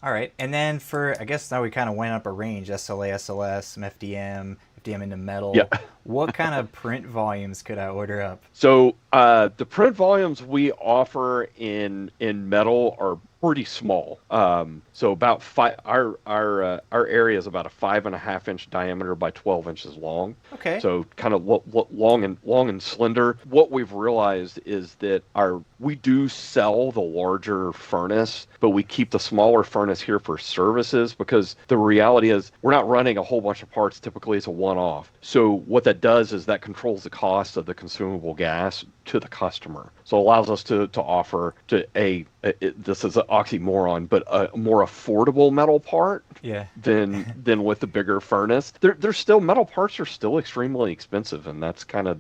All right. And then for, I guess now we kind of went up a range, SLA, SLS, some FDM into Yeah. metal. What kind of print volumes could I order up? So the print volumes we offer in metal are pretty small. So about five. Our area is about a 5.5 inch diameter by 12 inches long. Okay. So kind of long and slender. What we've realized is that our we do sell the larger furnace, but we keep the smaller furnace here for services because the reality is we're not running a whole bunch of parts. Typically, it's a one-off. So what that does is that controls the cost of the consumable gas to the customer. So it allows us to offer to this is an oxymoron, but a more affordable metal part Yeah. than with the bigger furnace. There's still metal parts are still extremely expensive, and that's kind of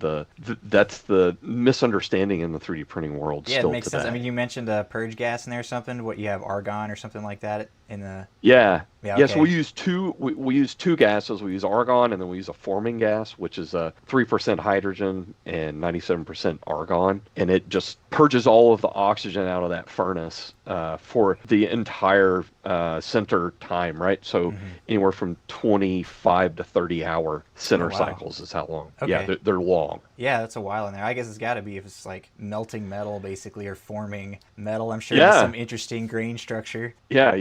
that's the misunderstanding in the 3D printing world Yeah, it still makes sense. I mean, today. you mentioned purge gas in there or something. What, you have argon or something like that in the. Yeah. Yeah, Yeah, so okay. we use two gases. We use argon and then we use a forming gas, which is 3% hydrogen and 97% argon. And it just purges all of the oxygen out of that furnace for the entire center time, right? So Hmm. anywhere from 25 to 30 hour Oh, center wow. cycles is how long. Yeah, Okay. they're long. Yeah, that's a while in there. I guess it's got to be if it's like melting metal basically or forming metal. I'm sure it has some Yeah. interesting grain structure. Yeah.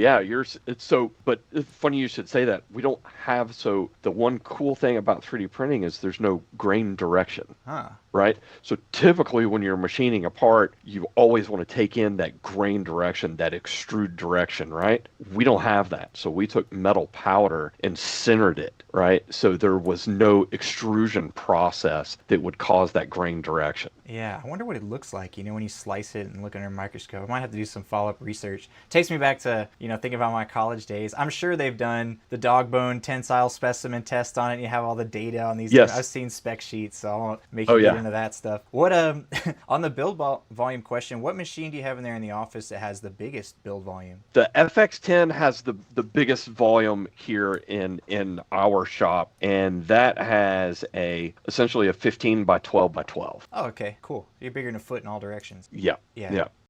It's so, but it's funny you should say that. We don't have, so the one cool thing about 3D printing is there's no grain direction, Huh. right? So typically when you're machining a part, you always want to take in that grain direction, that extrude direction, right? We don't have that. So we took metal powder and sintered it, right? So there was no extrusion process that would cause that grain direction. Yeah, I wonder what it looks like, when you slice it and look under a microscope. I might have to do some follow up research. Takes me back to, thinking about my college days. I'm sure they've done the dog bone tensile specimen test on it. And you have all the data on these different. I've Yes. seen spec sheets, so I won't make Oh you get yeah. into that stuff. What, on the volume question, what machine do you have in there in the office that has the biggest build volume? The FX10 has the biggest volume here in our shop, and that has a essentially a 15 by 12 by 12. Oh, okay, cool. You're bigger than a foot in all directions. Yeah, Yeah. yeah.